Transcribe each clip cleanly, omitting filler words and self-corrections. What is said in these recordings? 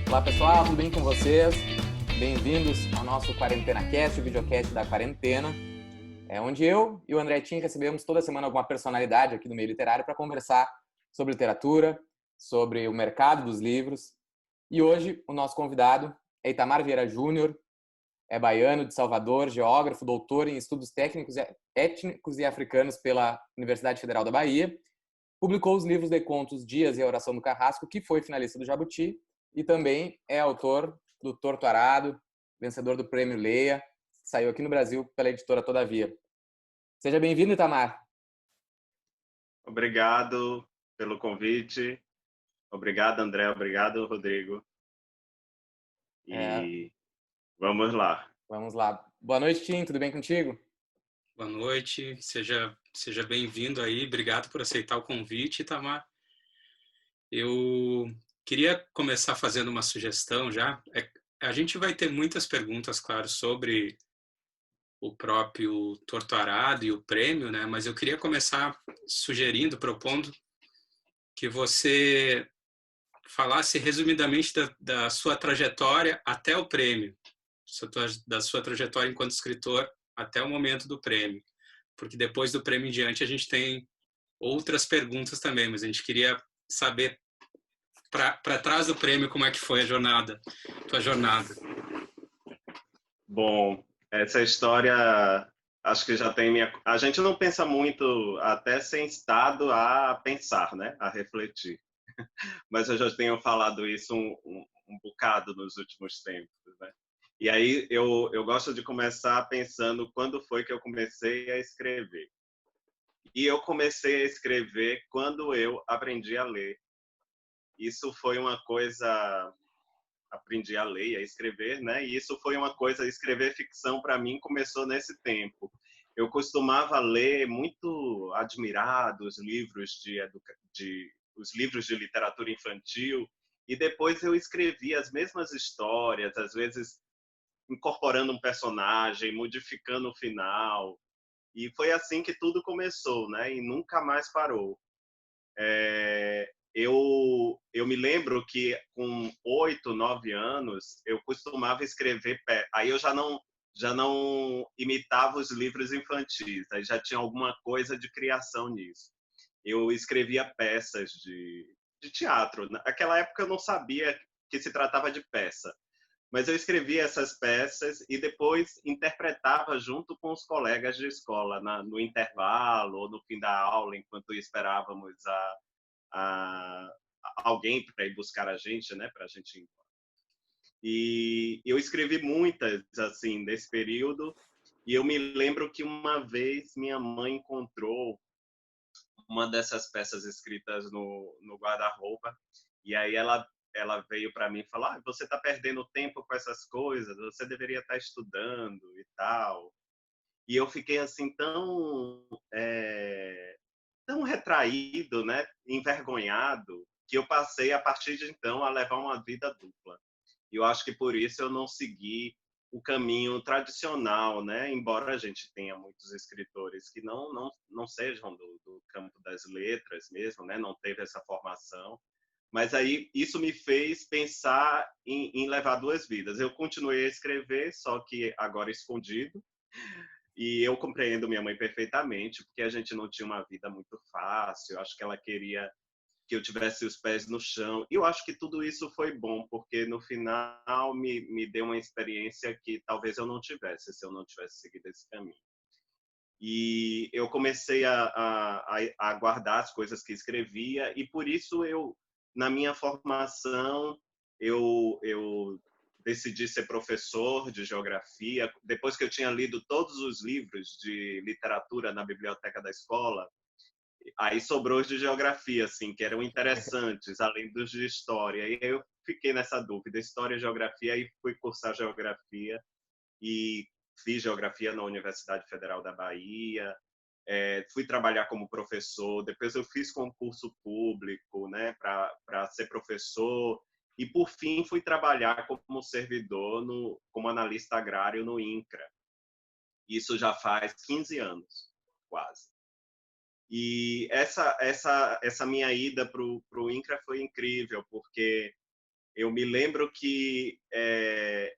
Olá pessoal, tudo bem com vocês? Bem-vindos ao nosso Quarentena Cast, o videocast da quarentena, onde eu e o André Tin recebemos toda semana alguma personalidade aqui do meio literário para conversar sobre literatura, sobre o mercado dos livros. E hoje o nosso convidado é Itamar Vieira Júnior, é baiano de Salvador, geógrafo, doutor em estudos técnicos, étnicos e africanos pela Universidade Federal da Bahia. Publicou os livros de contos Dias e a Oração do Carrasco, que foi finalista do Jabuti, e também é autor do Torto Arado, vencedor do Prêmio Leia, que saiu aqui no Brasil pela editora Todavia. Seja bem-vindo, Itamar. Obrigado pelo convite. Obrigado, André. Obrigado, Rodrigo. E vamos lá. Vamos lá. Boa noite, Tim. Tudo bem contigo? Boa noite. Seja bem-vindo aí. Obrigado por aceitar o convite, Itamar. Eu queria começar fazendo uma sugestão já. A gente vai ter muitas perguntas, claro, sobre o próprio Torto Arado e o prêmio, né? Mas eu queria começar sugerindo, propondo que você falasse resumidamente da sua trajetória até o prêmio, da sua trajetória enquanto escritor até o momento do prêmio, porque depois do prêmio em diante a gente tem outras perguntas também, mas a gente queria saber para trás do prêmio como é que foi tua jornada. Bom, essa história acho que já tem minha... A gente não pensa muito até sem estado a pensar, né? A refletir. Mas eu já tenho falado isso um bocado nos últimos tempos, né? E aí eu gosto de começar pensando quando foi que eu comecei a escrever. E eu comecei a escrever quando eu aprendi a ler. Isso foi uma coisa... Aprendi a ler e a escrever, né? E isso foi uma coisa... Escrever ficção, para mim, começou nesse tempo. Eu costumava ler muito admirado os livros os livros de literatura infantil, e depois eu escrevia as mesmas histórias, às vezes incorporando um personagem, modificando o final. E foi assim que tudo começou, né? E nunca mais parou. Eu me lembro que com 8, 9 anos eu costumava escrever, aí eu já não imitava os livros infantis, aí já tinha alguma coisa de criação nisso. Eu escrevia peças de teatro. Naquela época eu não sabia que se tratava de peça, mas eu escrevia essas peças e depois interpretava junto com os colegas de escola, no intervalo ou no fim da aula, enquanto esperávamos a alguém para ir buscar a gente, né, para a gente ir embora. E eu escrevi muitas, assim, nesse período, e eu me lembro que uma vez minha mãe encontrou uma dessas peças escritas no guarda-roupa, e aí ela veio para mim e falou: você está perdendo tempo com essas coisas, você deveria estar estudando e tal. E eu fiquei assim tão retraído, né, envergonhado, que eu passei a partir de então a levar uma vida dupla. E eu acho que por isso eu não segui o caminho tradicional, né? Embora a gente tenha muitos escritores que não sejam do campo das letras mesmo, né? Não teve essa formação. Mas aí isso me fez pensar em levar duas vidas. Eu continuei a escrever, só que agora escondido. E eu compreendo minha mãe perfeitamente, porque a gente não tinha uma vida muito fácil. Eu acho que ela queria que eu tivesse os pés no chão. E eu acho que tudo isso foi bom, porque no final me deu uma experiência que talvez eu não tivesse, se eu não tivesse seguido esse caminho. E eu comecei a guardar as coisas que escrevia, e por isso na minha formação, eu decidi ser professor de geografia. Depois que eu tinha lido todos os livros de literatura na biblioteca da escola, aí sobrou os de geografia, assim, que eram interessantes, além dos de história. E eu fiquei nessa dúvida, história e geografia, aí fui cursar geografia e fiz geografia na Universidade Federal da Bahia. Fui trabalhar como professor, depois eu fiz concurso público, né, para ser professor, e por fim fui trabalhar como servidor, como analista agrário no INCRA. Isso já faz 15 anos, quase. E essa minha ida para o INCRA foi incrível, porque Eu me lembro que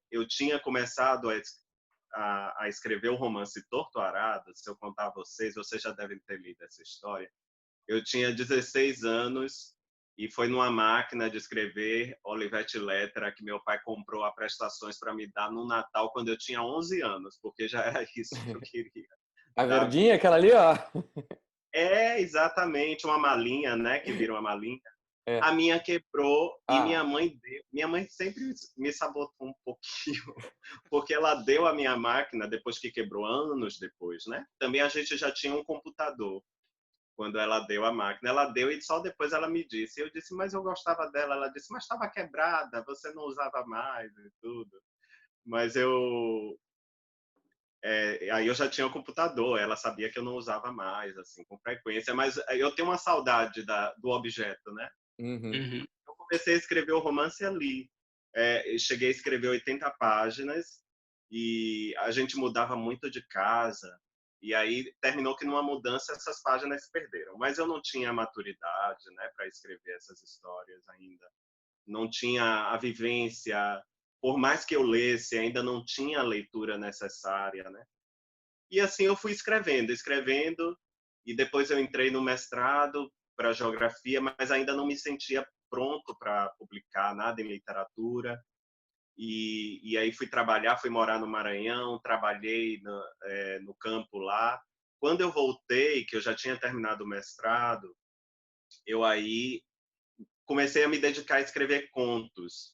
eu tinha começado a escrever o romance Torto Arado. Se eu contar a vocês já devem ter lido essa história. Eu tinha 16 anos e foi numa máquina de escrever Olivetti Lettera que meu pai comprou a prestações para me dar no Natal quando eu tinha 11 anos, porque já era isso que eu queria A da verdinha, vida. aquela ali, ó. É exatamente uma malinha, né, que vira uma malinha. É. A minha quebrou e Ah, minha mãe sempre me sabotou um pouquinho, porque ela deu a minha máquina depois que quebrou, anos depois, né? Também a gente já tinha um computador quando ela deu a máquina. Ela deu e só depois ela me disse. Eu disse, mas eu gostava dela. Ela disse, mas estava quebrada, você não usava mais e tudo. Mas aí eu já tinha o computador, ela sabia que eu não usava mais, assim, com frequência. Mas eu tenho uma saudade do objeto, né? uhum. Uhum. Eu comecei a escrever o romance ali. Eu cheguei a escrever 80 páginas e a gente mudava muito de casa. E aí terminou que numa mudança essas páginas se perderam. Mas eu não tinha maturidade, né, para escrever essas histórias ainda. Não tinha a vivência. Por mais que eu lesse, ainda não tinha a leitura necessária, né? E assim eu fui escrevendo, e depois eu entrei no mestrado para geografia, mas ainda não me sentia pronto para publicar nada em literatura. E aí fui morar no Maranhão, trabalhei no campo lá. Quando eu voltei, que eu já tinha terminado o mestrado, eu aí comecei a me dedicar a escrever contos.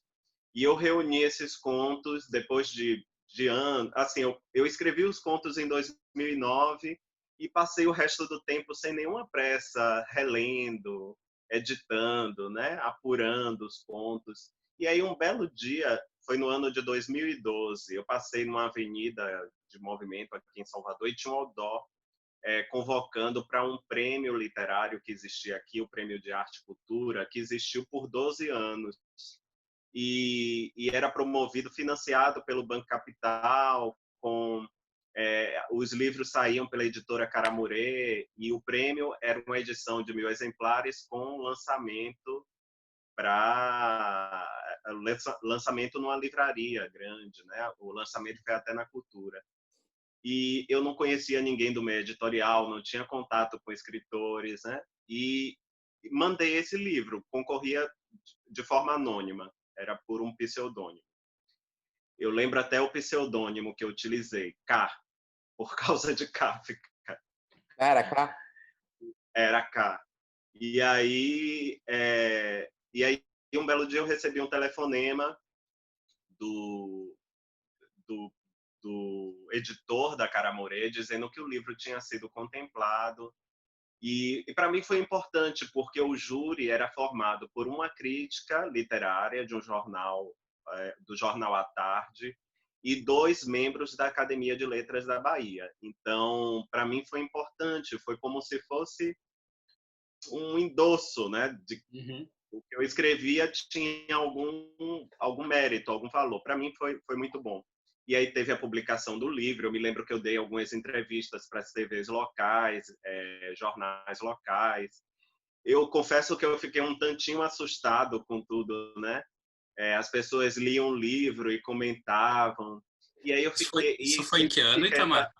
E eu reuni esses contos depois de anos. Assim, eu escrevi os contos em 2009 e passei o resto do tempo sem nenhuma pressa, relendo, editando, né? Apurando os contos. E aí, um belo dia, foi no ano de 2012, eu passei numa avenida de movimento aqui em Salvador e tinha um outdoor convocando para um prêmio literário que existia aqui, o Prêmio de Arte e Cultura, que existiu por 12 anos. E era promovido, financiado pelo Banco Capital, os livros saíam pela editora Caramurê, e o prêmio era uma edição de 1.000 exemplares com lançamento lançamento numa livraria grande, né? O lançamento foi até na Cultura. E eu não conhecia ninguém do meio editorial, não tinha contato com escritores, né? E mandei esse livro, concorria de forma anônima, era por um pseudônimo. Eu lembro até o pseudônimo que eu utilizei, K, por causa de Kafka. Era cá? Era K. E aí, um belo dia eu recebi um telefonema do, do, do editor da Caramurê dizendo que o livro tinha sido contemplado. E para mim foi importante, porque o júri era formado por uma crítica literária de um jornal, do Jornal à Tarde, e 2 membros da Academia de Letras da Bahia. Então, para mim foi importante, foi como se fosse um endosso, né, de Uhum. o que eu escrevia tinha algum mérito, algum valor. Para mim foi muito bom. E aí teve a publicação do livro. Eu me lembro que eu dei algumas entrevistas para as TVs locais, jornais locais. Eu confesso que eu fiquei um tantinho assustado com tudo, né? As pessoas liam o livro e comentavam. E aí eu fiquei, Isso e foi em que sempre ano, fica Itamar?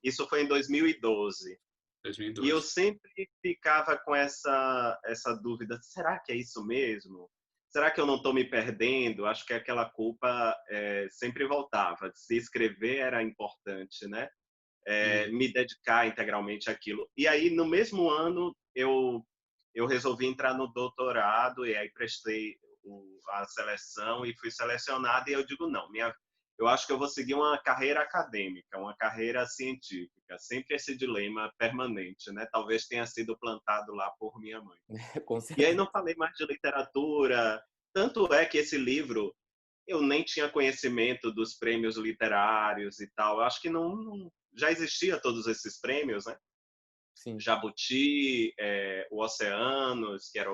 isso foi em 2012. E eu 2012. sempre ficava com essa dúvida: será que é isso mesmo? Será que eu não estou me perdendo? Acho que aquela culpa sempre voltava. Se escrever era importante, né? Me dedicar integralmente àquilo. E aí, no mesmo ano, eu resolvi entrar no doutorado e aí prestei a seleção e fui selecionado. E eu digo, não, eu acho que eu vou seguir uma carreira acadêmica, uma carreira científica. Sempre esse dilema permanente, né? Talvez tenha sido plantado lá por minha mãe. Com E aí certeza. não falei mais de literatura. Tanto é que esse livro eu nem tinha conhecimento dos prêmios literários e tal. Eu acho que não já existia todos esses prêmios, né? Sim. Jabuti, o Oceanos, que era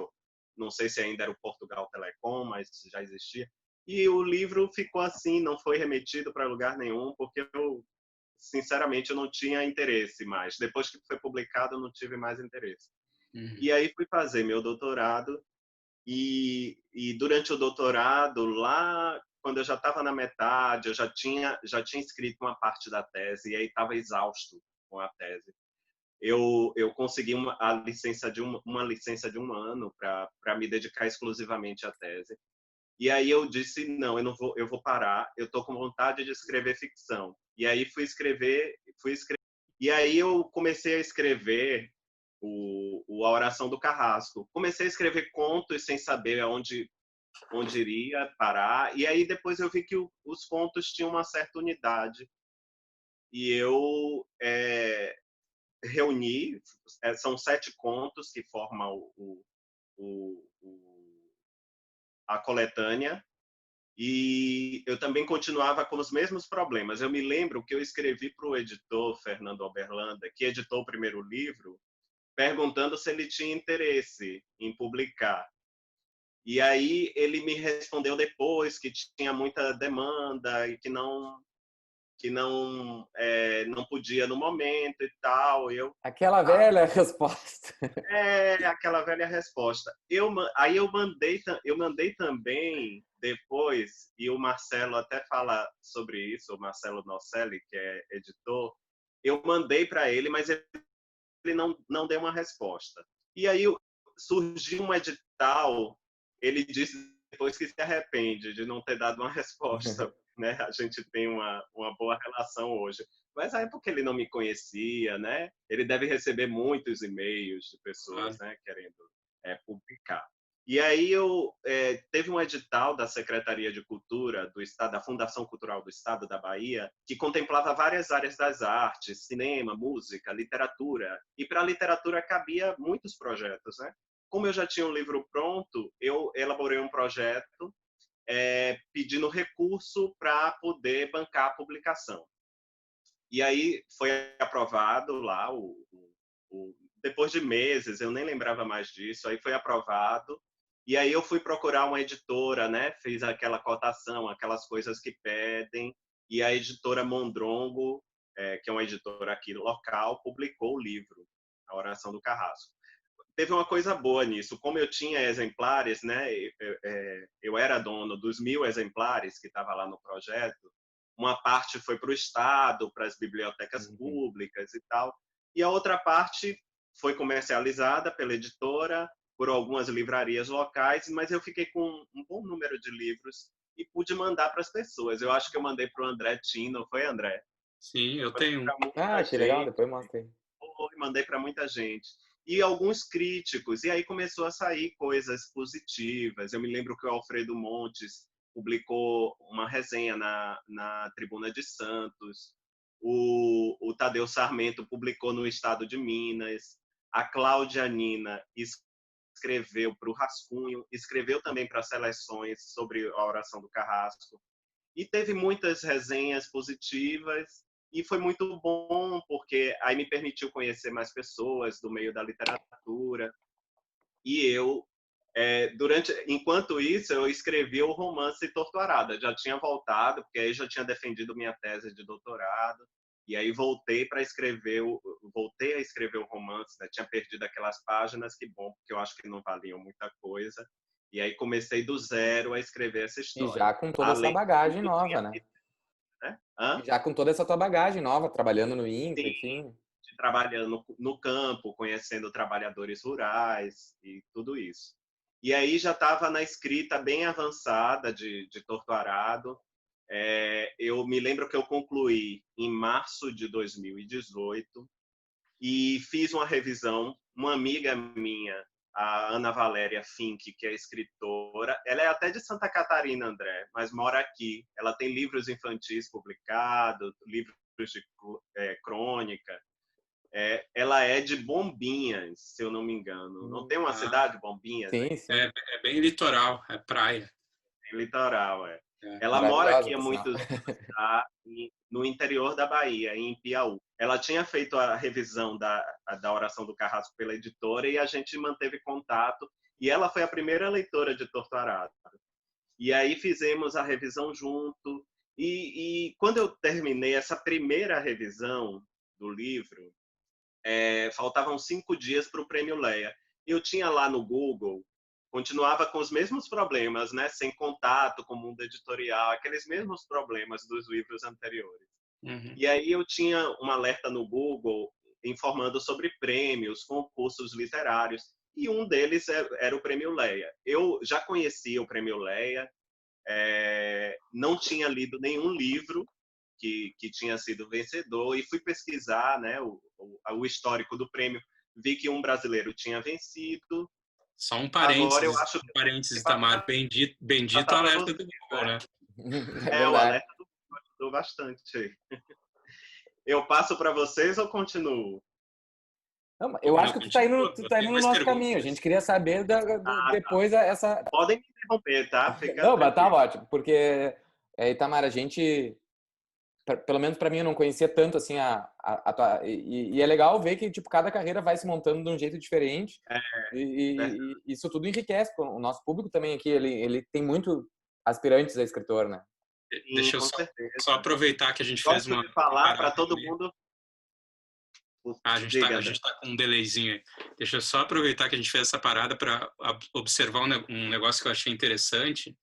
não sei se ainda era o Portugal Telecom, mas já existia. E o livro ficou assim, não foi remetido para lugar nenhum, porque sinceramente, eu não tinha interesse mais. Depois que foi publicado, eu não tive mais interesse. Uhum. E aí fui fazer meu doutorado, E durante o doutorado, lá, quando eu já estava na metade, eu já tinha escrito uma parte da tese, e aí estava exausto com a tese. Eu consegui uma licença de um ano para me dedicar exclusivamente à tese. E aí eu disse, não, eu vou parar, eu estou com vontade de escrever ficção. E aí fui escrever. E aí eu comecei a escrever A Oração do Carrasco. Comecei a escrever contos sem saber onde iria parar. E aí depois eu vi que os contos tinham uma certa unidade. E eu reuni, são 7 contos que formam a coletânea. E eu também continuava com os mesmos problemas. Eu me lembro que eu escrevi para o editor, Fernando Oberlanda, que editou o primeiro livro, perguntando se ele tinha interesse em publicar. E aí ele me respondeu depois que tinha muita demanda e que não podia no momento e tal. Aquela velha resposta. Aquela velha resposta. Aí eu mandei também depois, e o Marcelo até fala sobre isso, o Marcelo Nocelli, que é editor, eu mandei para ele, mas ele não deu uma resposta. E aí surgiu um edital, ele disse depois que se arrepende de não ter dado uma resposta, né? A gente tem uma boa relação hoje. Mas aí porque ele não me conhecia, né? Ele deve receber muitos e-mails de pessoas, né, querendo publicar. E aí teve um edital da Secretaria de Cultura do Estado, da Fundação Cultural do Estado da Bahia, que contemplava várias áreas das artes, cinema, música, literatura. E para a literatura cabia muitos projetos, né? Como eu já tinha um livro pronto, eu elaborei um projeto pedindo recurso para poder bancar a publicação. E aí foi aprovado lá, depois de meses, eu nem lembrava mais disso, aí foi aprovado. E aí eu fui procurar uma editora, né? Fiz aquela cotação, aquelas coisas que pedem. E a editora Mondrongo, que é uma editora aqui local, publicou o livro, A Oração do Carrasco. Teve uma coisa boa nisso. Como eu tinha exemplares, né? Eu era dono dos 1.000 exemplares que estava lá no projeto. Uma parte foi para o Estado, para as bibliotecas públicas e tal. E a outra parte foi comercializada pela editora, por algumas livrarias locais, mas eu fiquei com um bom número de livros e pude mandar para as pessoas. Eu acho que eu mandei para o André Tino, foi, André? Sim, eu tenho. Que legal, depois mostra aí. Mandei para muita gente. E alguns críticos, e aí começou a sair coisas positivas. Eu me lembro que o Alfredo Montes publicou uma resenha na Tribuna de Santos, o Tadeu Sarmento publicou no Estado de Minas, a Cláudia Nina escreveu para o Rascunho, escreveu também para Seleções sobre a Oração do Carrasco, e teve muitas resenhas positivas, e foi muito bom, porque aí me permitiu conhecer mais pessoas do meio da literatura, e eu enquanto isso, eu escrevi o romance Torturada. Já tinha voltado, porque aí já tinha defendido minha tese de doutorado. E aí voltei a escrever o romance, né? Tinha perdido aquelas páginas, que bom, porque eu acho que não valiam muita coisa. E aí comecei do zero a escrever essa história. E já com toda essa bagagem nova, né? Hã? E já com toda essa tua bagagem nova, trabalhando no INCRA, enfim. Trabalhando no campo, conhecendo trabalhadores rurais e tudo isso. E aí já estava na escrita bem avançada de Torturado. Eu me lembro que eu concluí em março de 2018 e fiz uma revisão. Uma amiga minha, a Ana Valéria Fink, que é escritora, ela é até de Santa Catarina, André, mas mora aqui. Ela tem livros infantis publicados, livros de crônica. Ela é de Bombinhas, se eu não me engano. Não tem uma cidade, Bombinhas? Sim, sim. É bem litoral, é praia. É litoral, Ela mora aqui há muitos anos, no interior da Bahia, em Piauí. Ela tinha feito a revisão da Oração do Carrasco pela editora e a gente manteve contato. E ela foi a primeira leitora de Torturado. E aí fizemos a revisão junto. E quando eu terminei essa primeira revisão do livro, faltavam 5 dias para o Prêmio Leia. Eu tinha lá no Google continuava com os mesmos problemas, né? Sem contato com o mundo editorial, aqueles mesmos problemas dos livros anteriores. Uhum. E aí eu tinha um alerta no Google informando sobre prêmios, concursos literários, e um deles era o Prêmio Leia. Eu já conhecia o Prêmio Leia, não tinha lido nenhum livro que tinha sido vencedor, e fui pesquisar, né, o histórico do prêmio, vi que um brasileiro tinha vencido. Só um Agora eu parênteses, acho que Tamar, bendito alerta do Google, né? É o verdade. alerta do Google ajudou bastante. Eu passo para vocês ou continuo? Não, eu acho que tu tá indo no mais nosso perguntas? caminho. A gente queria saber depois essa. Podem me interromper, tá? Fica Não, mas tá tranquilo. ótimo, porque, Itamar, a gente, pelo menos para mim, eu não conhecia tanto assim e é legal ver que tipo cada carreira vai se montando de um jeito diferente e isso tudo enriquece o nosso público também aqui. Ele tem muito aspirantes a escritor, né? Deixa eu com certeza. só aproveitar que a gente fez Gosto uma de falar para parada todo ali. mundo. A gente tá com um delayzinho aí. Deixa eu só aproveitar que a gente fez essa parada para observar um negócio que eu achei interessante,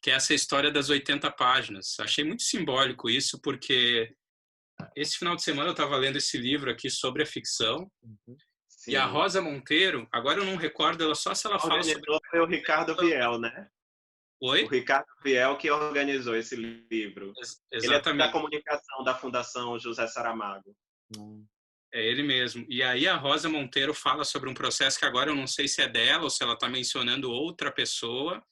que é essa história das 80 páginas. Achei muito simbólico isso, porque esse final de semana eu estava lendo esse livro aqui sobre a ficção, Sim. e a Rosa Monteiro, agora eu não recordo ela só se ela fala sobre... Foi o Ricardo Viel, né? Oi? O Ricardo Viel que organizou esse livro. Exatamente. Ele é da comunicação da Fundação José Saramago. É ele mesmo. E aí a Rosa Monteiro fala sobre um processo que agora eu não sei se é dela ou se ela está mencionando outra pessoa,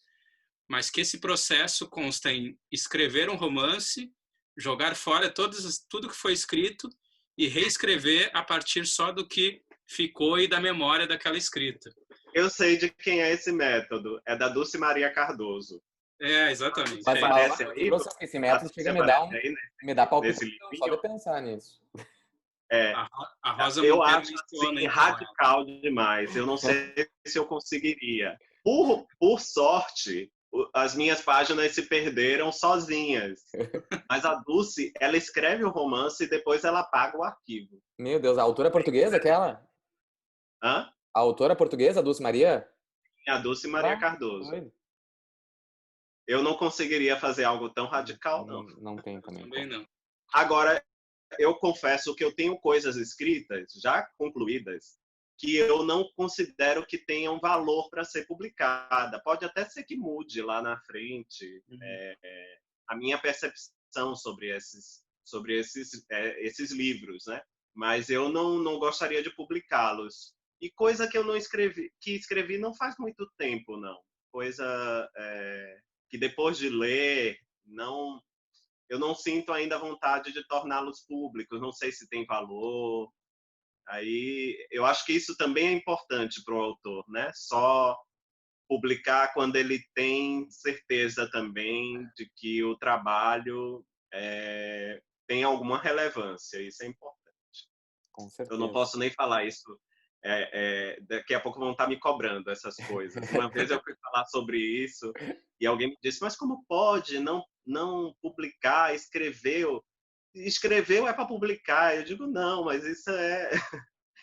mas que esse processo consta em escrever um romance, jogar fora tudo que foi escrito e reescrever a partir só do que ficou e da memória daquela escrita. Eu sei de quem é esse método. É da Dulce Maria Cardoso. Exatamente. Mas aparece aí? esse método chega a me dar palpitação só de pensar nisso. A Rosa eu Monteiro acho assim, radical demais. Eu não sei se eu conseguiria. Por sorte, as minhas páginas se perderam sozinhas. Mas a Dulce, ela escreve o romance e depois ela apaga o arquivo. Meu Deus, a autora portuguesa aquela? Hã? A autora portuguesa, a Dulce Maria? A Dulce Maria Cardoso. Eu não conseguiria fazer algo tão radical, não. Não tem também. Também não. Agora, eu confesso que eu tenho coisas escritas, já concluídas, que eu não considero que tenham valor para ser publicada. Pode até ser que mude lá na frente a minha percepção sobre esses livros, né? Mas eu não gostaria de publicá-los. E coisa que eu não escrevi não faz muito tempo, não. Coisa que depois de ler, eu não sinto ainda vontade de torná-los públicos. Não sei se tem valor. Aí eu acho que isso também é importante para o autor, né? Só publicar quando ele tem certeza também de que o trabalho tem alguma relevância. Isso é importante. Com certeza. Eu não posso nem falar isso. Daqui a pouco vão estar me cobrando essas coisas. Uma vez eu fui falar sobre isso e alguém me disse, mas como pode não publicar? Escreveu é para publicar. Eu digo, não, mas isso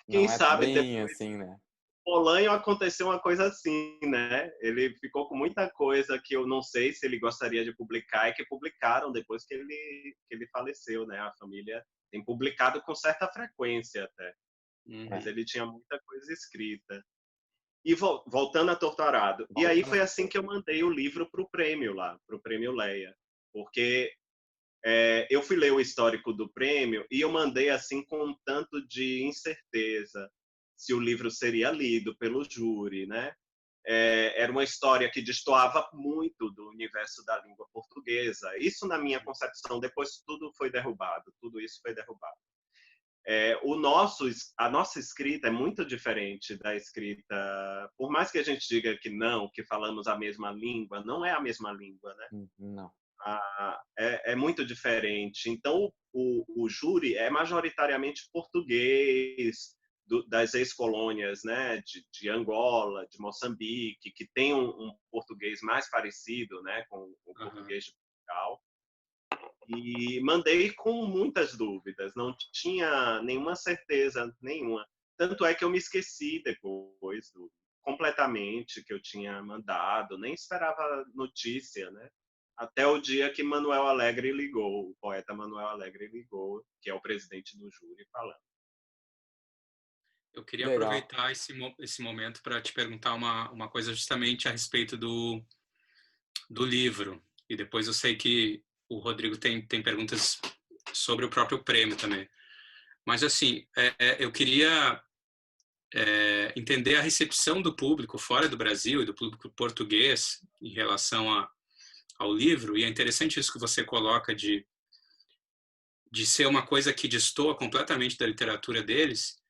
quem sabe bem assim, né? Polanho aconteceu uma coisa assim, né? Ele ficou com muita coisa que eu não sei se ele gostaria de publicar e que publicaram depois que ele faleceu, né? A família tem publicado com certa frequência até. Mas ele tinha muita coisa escrita. E voltando a Torturado. E aí foi assim que eu mandei o livro para o prêmio lá, para o Prêmio Leia. Porque eu fui ler o histórico do prêmio e eu mandei assim com um tanto de incerteza se o livro seria lido pelo júri, né? Era uma história que destoava muito do universo da língua portuguesa. Isso na minha concepção, depois tudo foi derrubado, tudo isso foi derrubado. A nossa escrita é muito diferente da escrita, por mais que a gente diga que não, que falamos a mesma língua, não é a mesma língua, né? Não. É muito diferente. Então, o júri é majoritariamente português, das ex-colônias, né, de Angola, de Moçambique, que tem um português mais parecido, né, com o português de Portugal. E mandei com muitas dúvidas, não tinha nenhuma certeza nenhuma. Tanto é que eu me esqueci depois, completamente que eu tinha mandado, nem esperava notícia, né? Até o dia que Manuel Alegre ligou, o poeta Manuel Alegre ligou, que é o presidente do júri, falando. Eu queria Legal. aproveitar esse momento para te perguntar uma coisa justamente a respeito do livro. E depois eu sei que o Rodrigo tem perguntas sobre o próprio prêmio também. Mas, assim, eu queria entender a recepção do público fora do Brasil e do público português em relação ao livro. E é interessante isso que você coloca de ser uma coisa que destoa completamente da literatura deles.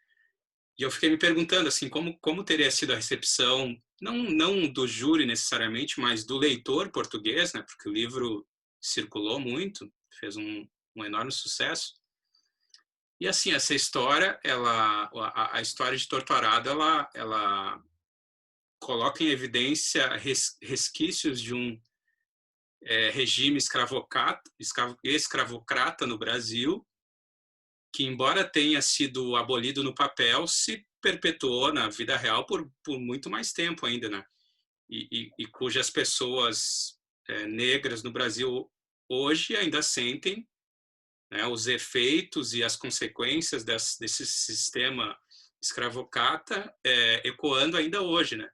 E eu fiquei me perguntando assim, como teria sido a recepção, não do júri necessariamente, mas do leitor português, né? Porque o livro circulou muito, fez um enorme sucesso. E assim, essa história, a história de Torturado, ela coloca em evidência resquícios de um regime escravocrata no Brasil, que, embora tenha sido abolido no papel, se perpetuou na vida real por muito mais tempo ainda, né? E cujas pessoas negras no Brasil hoje ainda sentem, né, os efeitos e as consequências desse sistema escravocrata ecoando ainda hoje, né?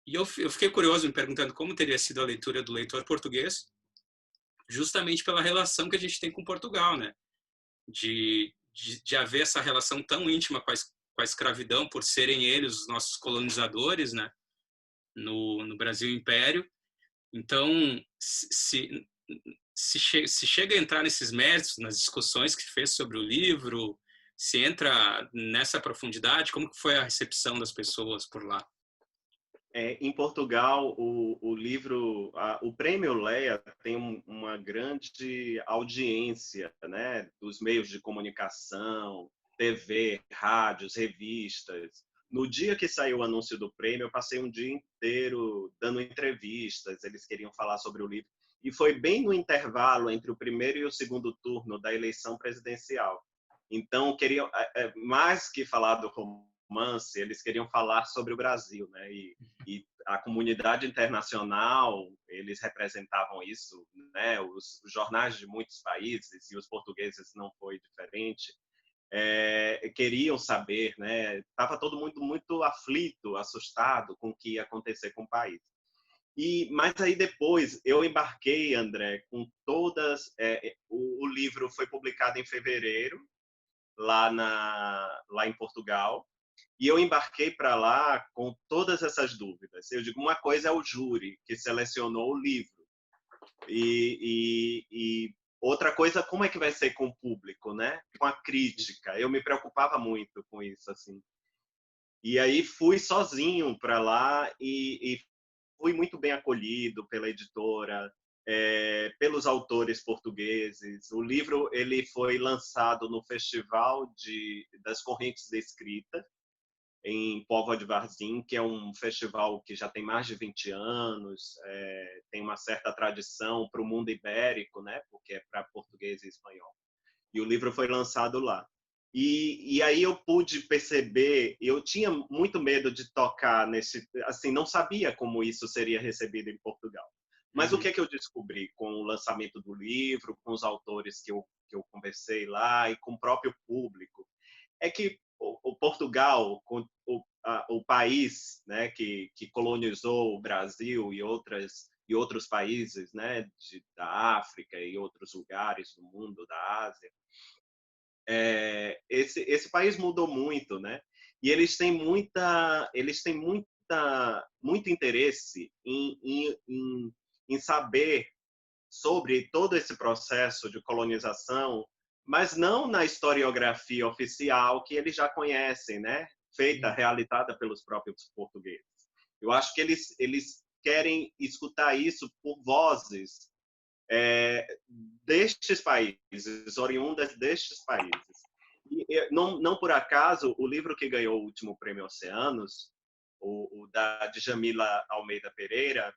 E eu fiquei curioso, me perguntando como teria sido a leitura do leitor português, justamente pela relação que a gente tem com Portugal, né? De haver essa relação tão íntima com a escravidão, por serem eles os nossos colonizadores, né, no Brasil Império. Então, se chega a entrar nesses méritos, nas discussões que fez sobre o livro, se entra nessa profundidade, como que foi a recepção das pessoas por lá? Em Portugal, o livro, o Prêmio Leia tem uma grande audiência, né, dos meios de comunicação, TV, rádios, revistas. No dia que saiu o anúncio do prêmio, eu passei um dia inteiro dando entrevistas, eles queriam falar sobre o livro. E foi bem no intervalo entre o primeiro e o segundo turno da eleição presidencial. Então, queriam, mais que falar do romance, eles queriam falar sobre o Brasil, né? E a comunidade internacional, eles representavam isso, né? Os jornais de muitos países, e os portugueses não foi diferente, queriam saber, né? Estava todo mundo muito aflito, assustado com o que ia acontecer com o país. Mas aí depois eu embarquei, André, com todas... o livro foi publicado em fevereiro, lá em Portugal, e eu embarquei para lá com todas essas dúvidas. Eu digo, uma coisa é o júri, que selecionou o livro, e outra coisa, como é que vai ser com o público, né? Com a crítica. Eu me preocupava muito com isso, assim. E aí fui sozinho para lá e fui muito bem acolhido pela editora, pelos autores portugueses. O livro ele foi lançado no Festival das Correntes de Escrita, em Póvoa de Varzim, que é um festival que já tem mais de 20 anos, tem uma certa tradição para o mundo ibérico, né? Porque é para português e espanhol. E o livro foi lançado lá. E aí eu pude perceber, eu tinha muito medo de tocar assim, não sabia como isso seria recebido em Portugal. Mas o que eu descobri com o lançamento do livro, com os autores que eu conversei lá e com o próprio público, é que o Portugal, o país, né, que colonizou o Brasil e outros países, né, da África e outros lugares do mundo, da Ásia, esse país mudou muito, né? E eles têm muito interesse em saber sobre todo esse processo de colonização, mas não na historiografia oficial que eles já conhecem, né? Feita, realizada pelos próprios portugueses. Eu acho que eles querem escutar isso por vozes destes países, oriundas destes países. E não por acaso, o livro que ganhou o último prêmio Oceanos, o da Djamila Almeida Pereira,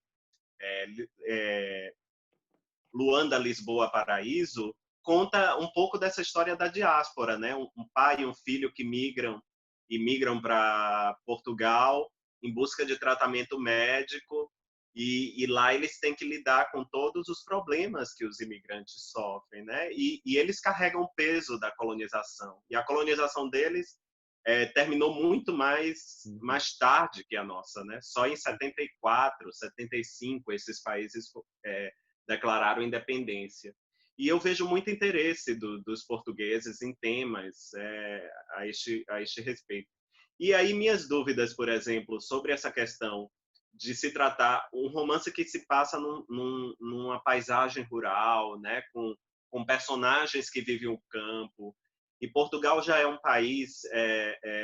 Luanda, Lisboa, Paraíso, conta um pouco dessa história da diáspora, né? Um pai e um filho que migram para Portugal em busca de tratamento médico, e lá eles têm que lidar com todos os problemas que os imigrantes sofrem, né? E eles carregam o peso da colonização. E a colonização deles terminou muito mais tarde que a nossa, né? Só em 74, 75 esses países declararam independência. E eu vejo muito interesse dos portugueses em temas a este respeito. E aí minhas dúvidas, por exemplo, sobre essa questão de se tratar um romance que se passa numa paisagem rural, né, com personagens que vivem o campo. E Portugal já é um país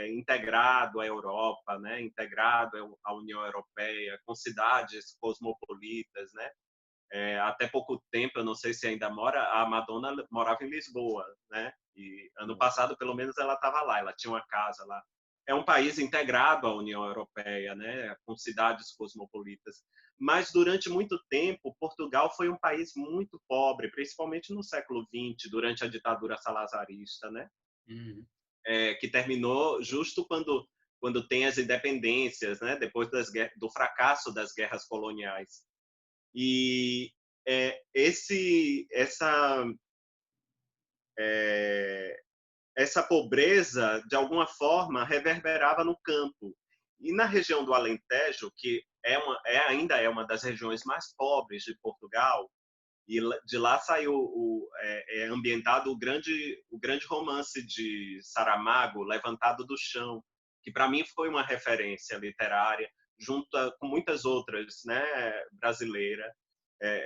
integrado à Europa, né, integrado à União Europeia, com cidades cosmopolitas, né? Até pouco tempo, eu não sei se ainda mora, a Madonna morava em Lisboa, né? E ano passado, pelo menos, ela estava lá, ela tinha uma casa lá. É um país integrado à União Europeia, né? Com cidades cosmopolitas. Mas, durante muito tempo, Portugal foi um país muito pobre, principalmente no século XX, durante a ditadura salazarista, né? Uhum. Que terminou justo quando tem as independências, né? Depois do fracasso das guerras coloniais. E essa pobreza, de alguma forma, reverberava no campo. E na região do Alentejo, que ainda é uma das regiões mais pobres de Portugal, e de lá saiu ambientado o grande romance de Saramago, Levantado do Chão, que para mim foi uma referência literária, junto com muitas outras, né, brasileiras,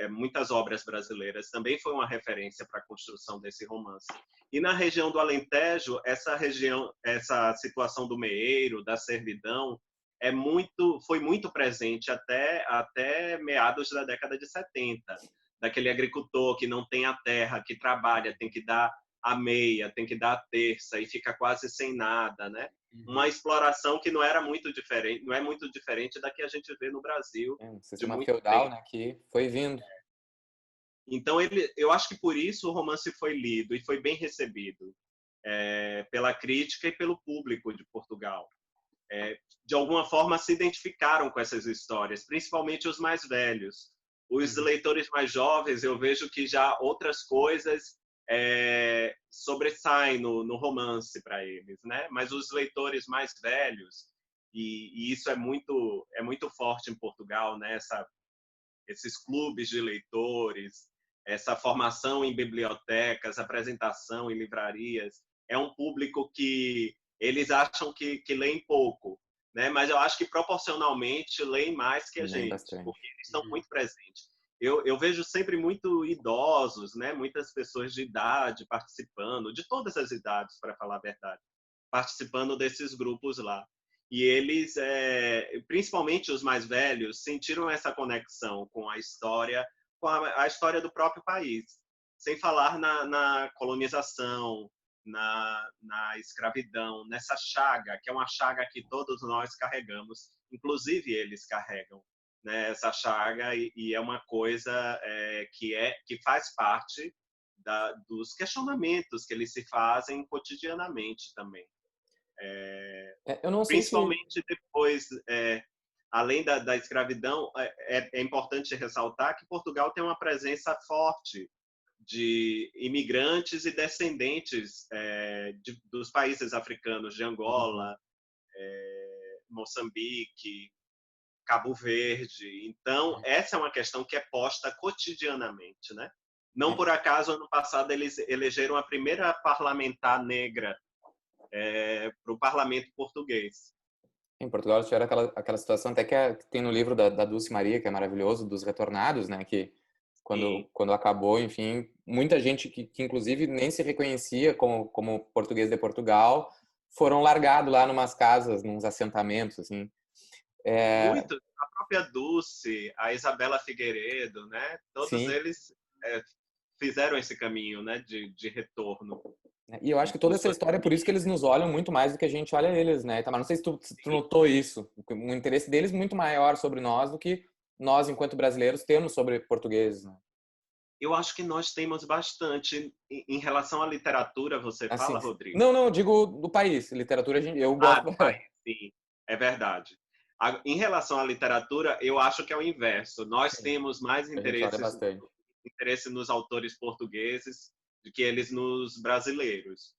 muitas obras brasileiras, também foi uma referência para a construção desse romance. E na região do Alentejo, essa situação do meeiro, da servidão, foi muito presente até meados da década de 70, daquele agricultor que não tem a terra, que trabalha, tem que dar a meia, tem que dar a terça e fica quase sem nada, né? Uma exploração que não é muito diferente da que a gente vê no Brasil. Um sistema feudal, tempo. né, que foi vindo. Então, eu acho que por isso o romance foi lido e foi bem recebido pela crítica e pelo público de Portugal. De alguma forma, se identificaram com essas histórias, principalmente os mais velhos. Os leitores mais jovens, eu vejo que já outras coisas sobressaem no romance para eles, né? Mas os leitores mais velhos, e isso é muito forte em Portugal, né? Esses clubes de leitores, essa formação em bibliotecas, apresentação em livrarias, é um público que eles acham que leem pouco, né? Mas eu acho que proporcionalmente leem mais que a gente, Bastante. porque eles estão muito presentes. Eu vejo sempre muito idosos, né? Muitas pessoas de idade participando, de todas as idades, para falar a verdade, participando desses grupos lá. E eles, principalmente os mais velhos, sentiram essa conexão com a história do próprio país, sem falar na colonização, na escravidão, nessa chaga, que é uma chaga que todos nós carregamos, inclusive eles carregam, né, essa chaga, e é uma coisa que faz parte dos questionamentos que eles se fazem cotidianamente também. Eu não sei Principalmente depois, além da escravidão, é importante ressaltar que Portugal tem uma presença forte de imigrantes e descendentes dos países africanos, de Angola, Moçambique, Cabo Verde. Então, essa é uma questão que é posta cotidianamente, né? Não por acaso, ano passado, eles elegeram a primeira parlamentar negra para o parlamento português. Em Portugal tiveram aquela situação até que tem no livro da Dulce Maria, que é maravilhoso, dos retornados, né? Que quando acabou, enfim, muita gente que inclusive nem se reconhecia como português de Portugal foram largados lá numas casas, nos assentamentos, assim. Muito. A própria Dulce, a Isabela Figueiredo, né? Todos Sim. eles fizeram esse caminho, né? De retorno. E eu acho que toda essa história é por isso que eles nos olham muito mais do que a gente olha eles, né? Mas não sei se tu notou isso. O interesse deles é muito maior sobre nós do que nós, enquanto brasileiros, temos sobre portugueses, né? Eu acho que nós temos bastante. Em relação à literatura, você fala, Sim. Rodrigo? Não, eu digo do país. Literatura, eu gosto. Do país, sim. É verdade. Em relação à literatura, eu acho que é o inverso. Nós Sim, temos mais a gente olha bastante. interesse nos autores portugueses do que eles nos brasileiros.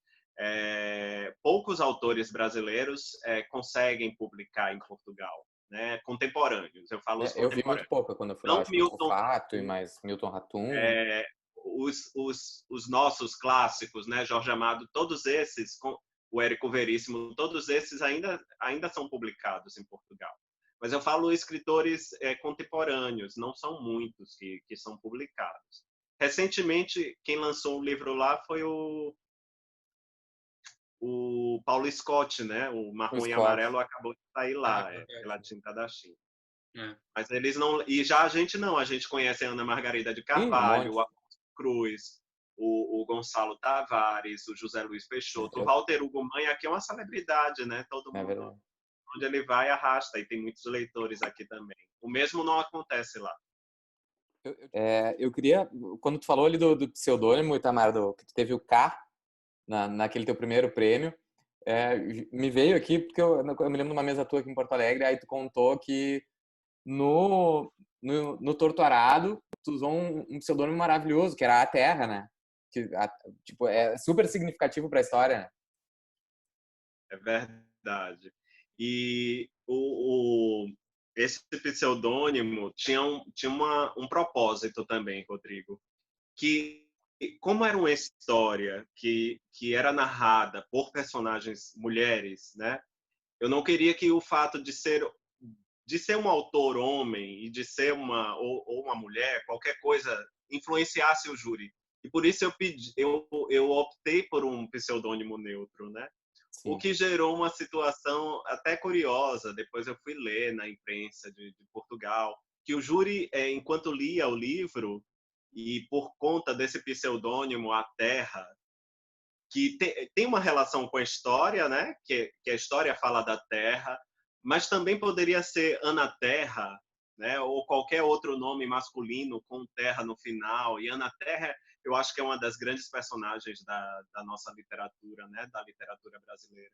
Poucos autores brasileiros conseguem publicar em Portugal, né? Contemporâneos, eu falo os Eu vi muito contemporâneos. pouco quando eu fui lá, Não acho que o Milton Fato e Ratum, mais Milton Ratum. é, os nossos clássicos, né? Jorge Amado, todos esses, o Érico Veríssimo, todos esses ainda são publicados em Portugal. Mas eu falo escritores contemporâneos, não são muitos que são publicados. Recentemente, quem lançou um livro lá foi o Paulo Scott, né? O O Marrom e Scott. Amarelo acabou de sair Ah, lá, é pela tinta da China. verdade. Mas eles não. E já a gente não. A gente conhece a Ana Margarida de Sim, um Carvalho, o monte. Afonso Cruz, o Gonçalo Tavares, o José Luiz Peixoto, o Eu- Walter Hugo Manha, que é uma celebridade, né? Todo É mundo, verdade. onde ele vai, arrasta. E tem muitos leitores aqui também. O mesmo não acontece lá. Eu queria, quando tu falou ali do pseudônimo, Itamar, que tu teve o K naquele teu primeiro prêmio, me veio aqui, porque eu me lembro de uma mesa tua aqui em Porto Alegre, aí tu contou que no Torto Arado, tu usou um pseudônimo maravilhoso, que era A Terra, né? Tipo, é super significativo para a história, né? É verdade. E esse pseudônimo tinha um propósito também, Rodrigo, que como era uma história que era narrada por personagens mulheres, né? Eu não queria que o fato de ser um autor homem e de ser ou uma mulher, qualquer coisa, influenciasse o júri. E por isso eu optei por um pseudônimo neutro, né? O Sim. que gerou uma situação até curiosa. Depois eu fui ler na imprensa de Portugal que o júri, enquanto lia o livro, e por conta desse pseudônimo A Terra, que tem uma relação com a história, né? Que a história fala da Terra, mas também poderia ser Ana Terra, né? Ou qualquer outro nome masculino com Terra no final. E Ana Terra, eu acho que é uma das grandes personagens da nossa literatura, né? Da literatura brasileira.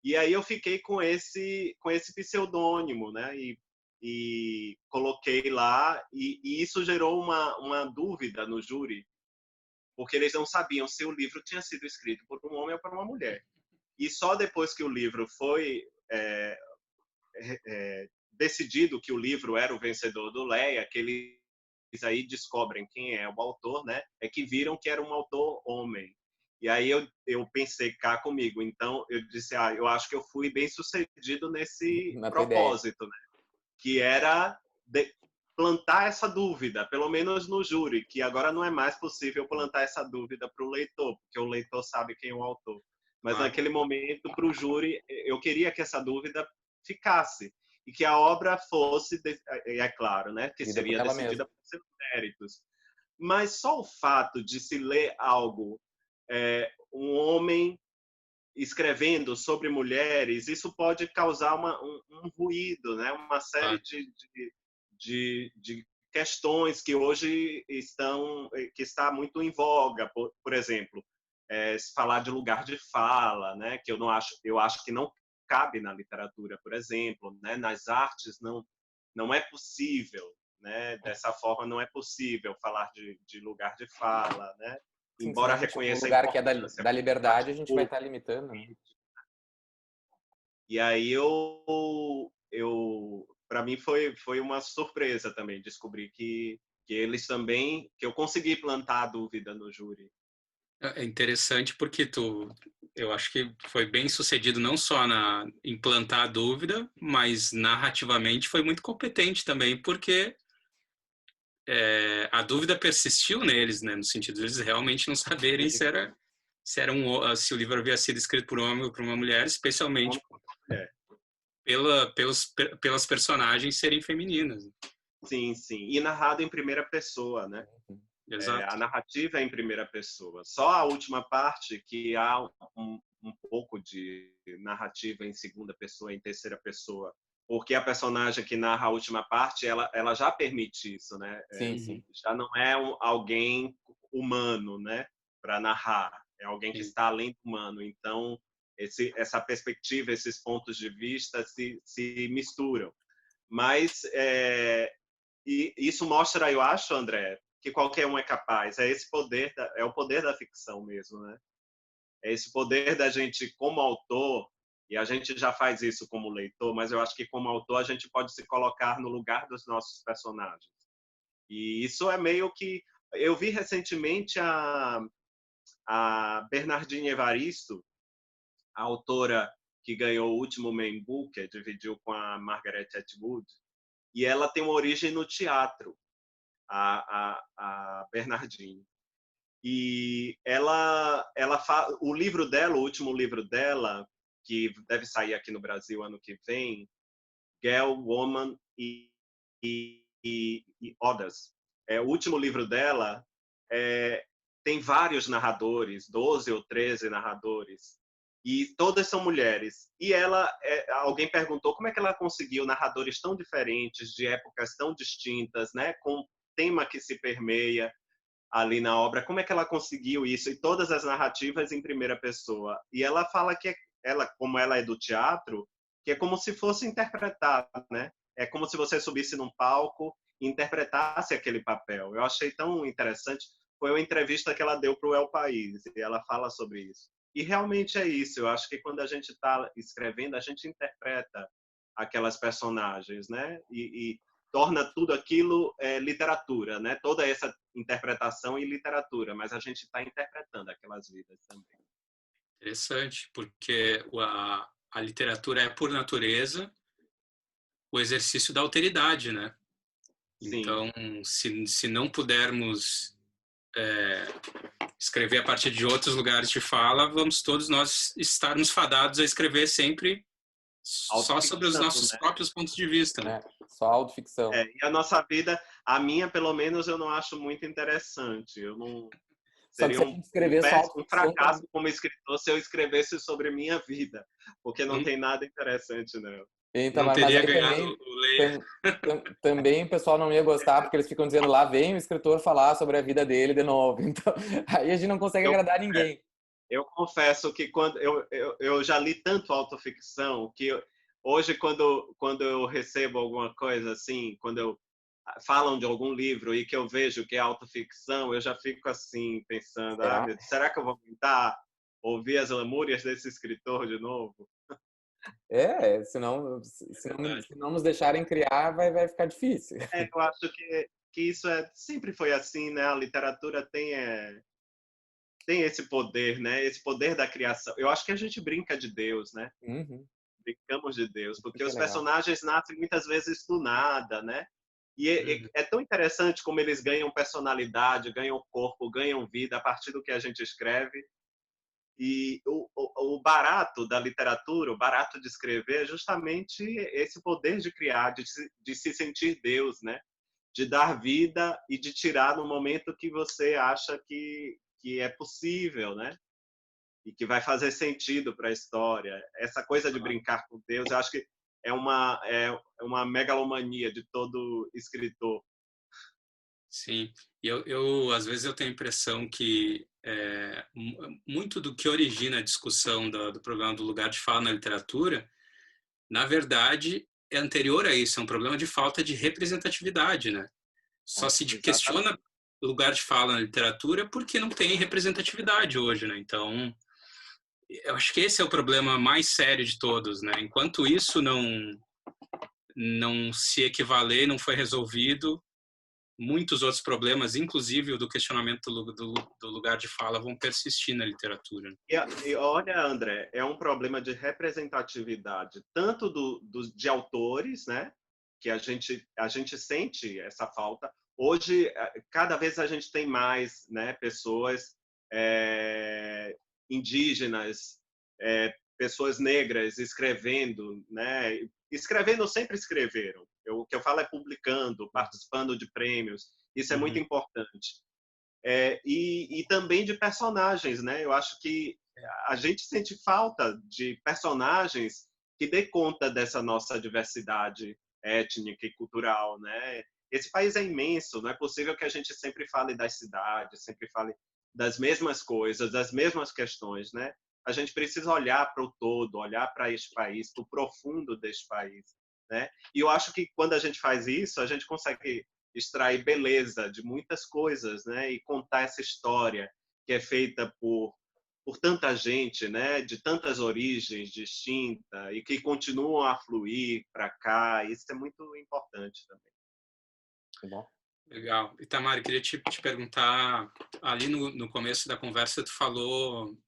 E aí eu fiquei com esse pseudônimo, né? E coloquei lá, e isso gerou uma dúvida no júri, porque eles não sabiam se o livro tinha sido escrito por um homem ou por uma mulher. E só depois que o livro foi decidido que o livro era o vencedor do Leia, que eles aí descobrem quem é o autor, né? É que viram que era um autor homem. E aí eu pensei cá comigo. Então eu disse, eu acho que eu fui bem sucedido nesse Na tua ideia. propósito, né? Que era plantar essa dúvida, pelo menos no júri, que agora não é mais possível plantar essa dúvida para o leitor, porque o leitor sabe quem é o autor. Mas Claro. naquele momento, para o júri, eu queria que essa dúvida ficasse e que a obra fosse, é claro, né, que Vida por seria ela mesma. decidida por seus méritos. Mas só o fato de se ler algo, um homem escrevendo sobre mulheres, isso pode causar um ruído, né? Uma série Claro. de questões que hoje que está muito em voga. Por exemplo, se falar de lugar de fala, né? Que eu acho que não cabe na literatura, por exemplo, né? Nas artes não é possível, né? Dessa forma não é possível falar de lugar de fala, né? Sim, Embora senão o reconheça a lugar que é importância da da arte liberdade, a gente vai estar pública. limitando, né? E aí para mim foi uma surpresa também descobrir que eles também, que eu consegui plantar a dúvida no júri. É interessante porque eu acho que foi bem sucedido não só na implantar a dúvida, mas narrativamente foi muito competente também, porque a dúvida persistiu neles, né, no sentido de eles realmente não saberem se o livro havia sido escrito por um homem ou por uma mulher, especialmente pelas personagens serem femininas. Sim, sim. E narrado em primeira pessoa, né? Exato. A narrativa é em primeira pessoa. Só a última parte que há um pouco de narrativa em segunda pessoa, em terceira pessoa, porque a personagem que narra a última parte, ela já permite isso, né? Sim, sim. Já não é alguém humano, né? Para narrar, é alguém que está além do humano. Então essa perspectiva, esses pontos de vista se misturam. Mas e isso mostra, eu acho, André, que qualquer um é capaz. É esse poder, é o poder da ficção mesmo, né? É esse poder da gente, como autor, e a gente já faz isso como leitor, mas eu acho que como autor a gente pode se colocar no lugar dos nossos personagens. E isso é meio que... Eu vi recentemente a Bernardine Evaristo, a autora que ganhou o último Man Booker, dividiu com a Margaret Atwood, e ela tem uma origem no teatro, a Bernardine. E o livro dela, o último livro dela, que deve sair aqui no Brasil ano que vem, Girl, Woman e Others. O último livro dela tem vários narradores, 12 ou 13 narradores, e todas são mulheres. E alguém perguntou como é que ela conseguiu narradores tão diferentes, de épocas tão distintas, né, com tema que se permeia ali na obra, como é que ela conseguiu isso? E todas as narrativas em primeira pessoa. E ela fala que como ela é do teatro, que é como se fosse interpretar, né? É como se você subisse num palco e interpretasse aquele papel. Eu achei tão interessante. Foi uma entrevista que ela deu para o El País, e ela fala sobre isso. E realmente é isso. Eu acho que quando a gente está escrevendo, a gente interpreta aquelas personagens, né? E torna tudo aquilo literatura, né? Toda essa interpretação e literatura, mas a gente está interpretando aquelas vidas também. Interessante, porque a literatura é, por natureza, o exercício da alteridade, né? Sim. Então, se não pudermos escrever a partir de outros lugares de fala, vamos todos nós estarmos fadados a escrever sempre só sobre os nossos próprios pontos de vista, né? Só autoficção. E a nossa vida, a minha, pelo menos, eu não acho muito interessante. Eu não... Seria um fracasso como escritor se eu escrevesse sobre minha vida, porque não tem nada interessante nela. Então, não teria ganhado também o pessoal não ia gostar, porque eles ficam dizendo lá vem o escritor falar sobre a vida dele de novo. Então, aí a gente não consegue agradar ninguém. Eu confesso que quando eu já li tanto autoficção que hoje, quando eu recebo alguma coisa assim, quando falam de algum livro e que eu vejo que é autoficção, eu já fico assim, pensando, será que eu vou tentar ouvir as lamúrias desse escritor de novo? Se não nos deixarem criar, vai ficar difícil. Eu acho que isso sempre foi assim, né? A literatura tem esse poder, né? Esse poder da criação. Eu acho que a gente brinca de Deus, né? Uhum. Brincamos de Deus, porque os personagens nascem muitas vezes do nada, né? E é tão interessante como eles ganham personalidade, ganham corpo, ganham vida a partir do que a gente escreve. E o barato da literatura, o barato de escrever é justamente esse poder de criar, de se sentir Deus, né? De dar vida e de tirar no momento que você acha que é possível, né? E que vai fazer sentido para a história. Essa coisa de brincar com Deus, eu acho que é uma megalomania de todo escritor. Sim, e eu às vezes eu tenho a impressão que muito do que origina a discussão do problema do lugar de fala na literatura, na verdade, é anterior a isso, é um problema de falta de representatividade, né? Só se questiona o lugar de fala na literatura porque não tem representatividade hoje, né? Então, eu acho que esse é o problema mais sério de todos, né? Enquanto isso não se equivaler, não foi resolvido, muitos outros problemas, inclusive o do questionamento do lugar de fala, vão persistir na literatura. E olha, André, é um problema de representatividade, tanto de autores, né? Que a gente sente essa falta. Hoje, cada vez a gente tem mais, né, pessoas indígenas, pessoas negras escrevendo, né? Escrevendo sempre escreveram. O que eu falo é publicando, participando de prêmios. Isso é muito importante. E também de personagens, né? Eu acho que a gente sente falta de personagens que dê conta dessa nossa diversidade étnica e cultural, né? Esse país é imenso, não é possível que a gente sempre fale das cidades, sempre fale das mesmas coisas, das mesmas questões, né? a gente precisa olhar para o todo, olhar para este país, para o profundo deste país, né? E eu acho que quando a gente faz isso, a gente consegue extrair beleza de muitas coisas, né? E contar essa história que é feita por tanta gente, né? De tantas origens distintas e que continuam a fluir para cá. Isso é muito importante também. Tá bom? Legal. E Tamara, queria te perguntar, ali no começo da conversa, tu falou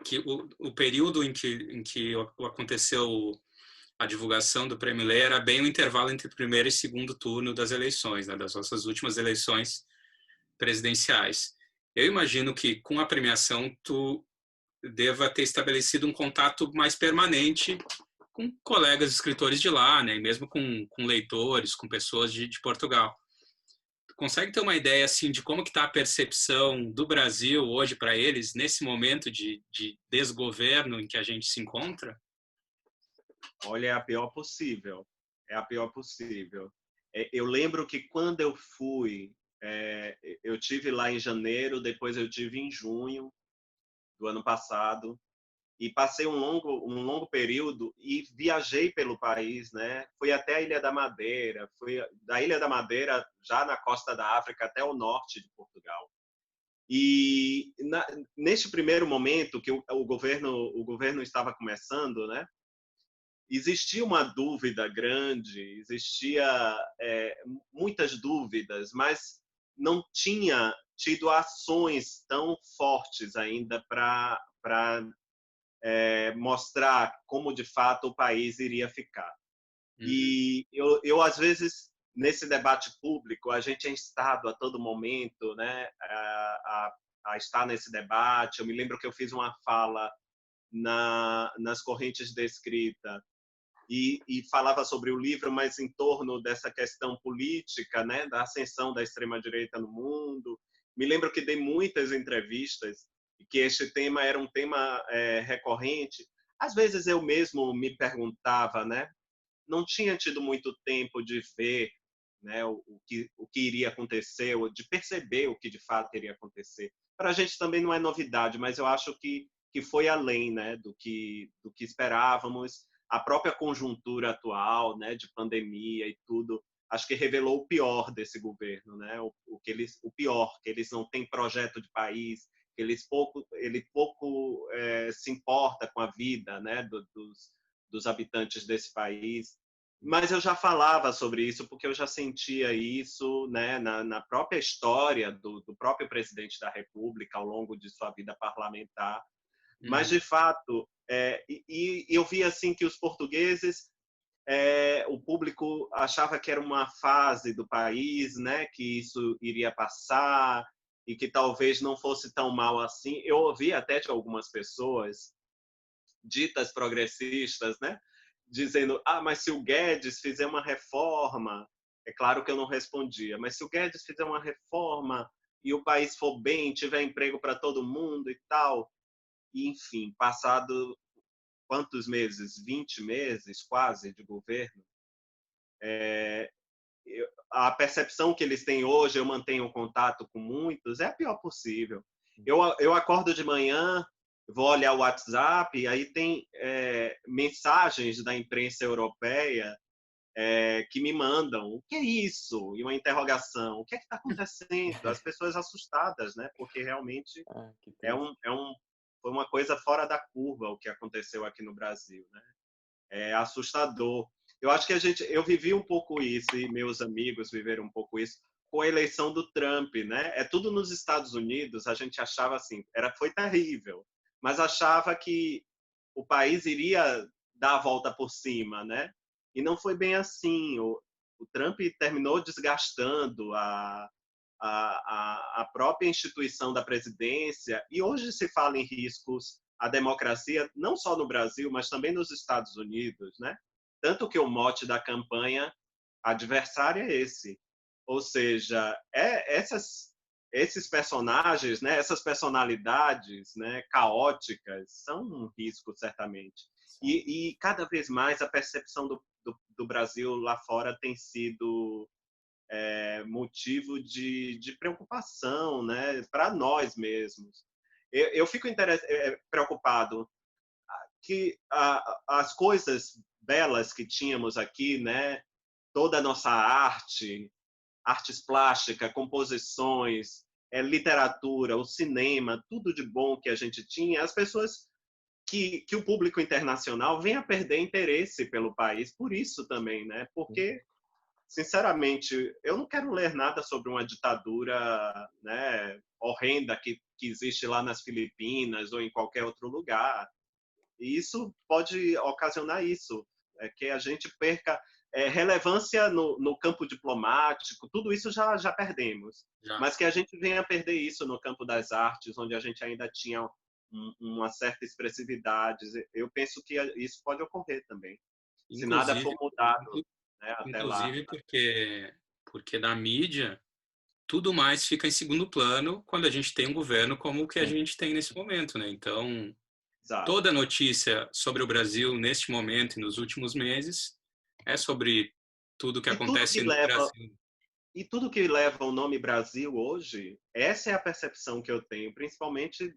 que o período em que aconteceu a divulgação do Prêmio Lê era bem o intervalo entre o primeiro e segundo turno das eleições, né, das nossas últimas eleições presidenciais. Eu imagino que com a premiação tu deva ter estabelecido um contato mais permanente com colegas escritores de lá, né, e mesmo com leitores, com pessoas de Portugal. Tu consegue ter uma ideia assim de como que está a percepção do Brasil hoje para eles nesse momento de desgoverno em que a gente se encontra? Olha, é a pior possível. É a pior possível. Eu lembro que quando eu fui, eu tive lá em janeiro, depois eu tive em junho do ano passado e passei um longo período e viajei pelo país, né? Fui até a Ilha da Madeira, fui da Ilha da Madeira já na costa da África até o norte de Portugal. E neste primeiro momento que o governo estava começando, né? Existia uma dúvida grande, existia muitas dúvidas, mas não tinha tido ações tão fortes ainda para mostrar como de fato o país iria ficar. E eu às vezes nesse debate público a gente é instado a todo momento, né, a estar nesse debate. Eu me lembro que eu fiz uma fala nas correntes da escrita e falava sobre o livro, mas em torno dessa questão política, né, da ascensão da extrema-direita no mundo. Me lembro que dei muitas entrevistas e que este tema era um tema recorrente. Às vezes eu mesmo me perguntava, né, não tinha tido muito tempo de ver, né, o que iria acontecer, ou de perceber o que de fato iria acontecer. Para a gente também não é novidade, mas eu acho que foi além, né, do que esperávamos. A própria conjuntura atual, né, de pandemia e tudo, acho que revelou o pior desse governo, né? O pior, que eles não têm projeto de país, que ele pouco se importa com a vida, né, dos habitantes desse país. Mas eu já falava sobre isso porque eu já sentia isso, né, na própria história do próprio presidente da República ao longo de sua vida parlamentar. Mas, de fato, e eu vi assim que os portugueses, o público achava que era uma fase do país, né, que isso iria passar e que talvez não fosse tão mal assim. Eu ouvi até de algumas pessoas ditas progressistas, né, dizendo: mas se o Guedes fizer uma reforma, é claro que eu não respondia, mas se o Guedes fizer uma reforma e o país for bem, tiver emprego para todo mundo e tal. E, enfim, passado quantos meses? 20 meses quase de governo. A percepção que eles têm hoje, eu mantenho contato com muitos, é a pior possível. Eu acordo de manhã, vou olhar o WhatsApp, e aí tem mensagens da imprensa europeia que me mandam: o que é isso? E uma interrogação: o que é que está acontecendo? As pessoas assustadas, né? Porque realmente foi uma coisa fora da curva o que aconteceu aqui no Brasil, né? É assustador. Eu acho que eu vivi um pouco isso e meus amigos viveram um pouco isso com a eleição do Trump, né? É tudo nos Estados Unidos, a gente achava assim, foi terrível, mas achava que o país iria dar a volta por cima, né? E não foi bem assim. O Trump terminou desgastando a própria instituição da presidência, e hoje se fala em riscos à democracia, não só no Brasil, mas também nos Estados Unidos, né? Tanto que o mote da campanha adversária é esse. Ou seja, esses personagens, né, essas personalidades, né, caóticas, são um risco, certamente. E cada vez mais a percepção do Brasil lá fora tem sido motivo de preocupação, né, para nós mesmos. Eu fico preocupado que as coisas belas que tínhamos aqui, né? Toda a nossa arte, artes plásticas, composições, literatura, o cinema, tudo de bom que a gente tinha, as pessoas que o público internacional vem a perder interesse pelo país por isso também, né? Porque, sinceramente, eu não quero ler nada sobre uma ditadura, né, horrenda que existe lá nas Filipinas ou em qualquer outro lugar. E isso pode ocasionar isso, que a gente perca relevância no campo diplomático, tudo isso já perdemos. Já. Mas que a gente venha a perder isso no campo das artes, onde a gente ainda tinha uma certa expressividade. Eu penso que isso pode ocorrer também, se nada for Inclusive, mudado, né, até lá. inclusive porque na mídia tudo mais fica em segundo plano quando a gente tem um governo como o que a gente tem nesse momento, né? Então, Exato. toda notícia sobre o Brasil neste momento e nos últimos meses é sobre tudo que E tudo que acontece no leva Brasil. E tudo que leva o nome Brasil hoje, essa é a percepção que eu tenho, principalmente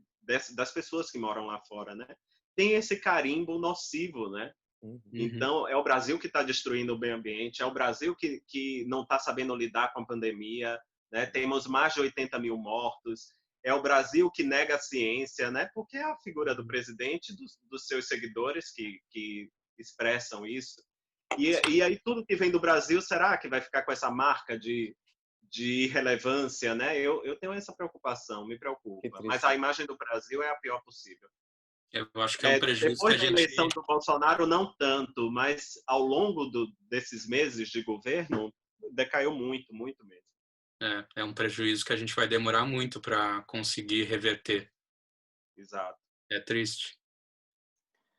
das pessoas que moram lá fora, né? Tem esse carimbo nocivo, né? Uhum. Então, é o Brasil que está destruindo o meio ambiente, é o Brasil que não está sabendo lidar com a pandemia, né? Temos mais de 80 mil mortos, é o Brasil que nega a ciência, né? Porque é a figura do presidente e dos seus seguidores que expressam isso. E aí tudo que vem do Brasil, será que vai ficar com essa marca de irrelevância, né? Eu tenho essa preocupação, me Que preocupa. Mas triste. a imagem do Brasil é a pior possível. Eu acho que é um prejuízo que Depois a da eleição gente do Bolsonaro, não tanto, mas ao longo desses meses de governo, decaiu muito, muito mesmo. é um prejuízo que a gente vai demorar muito para conseguir reverter. Exato. É triste.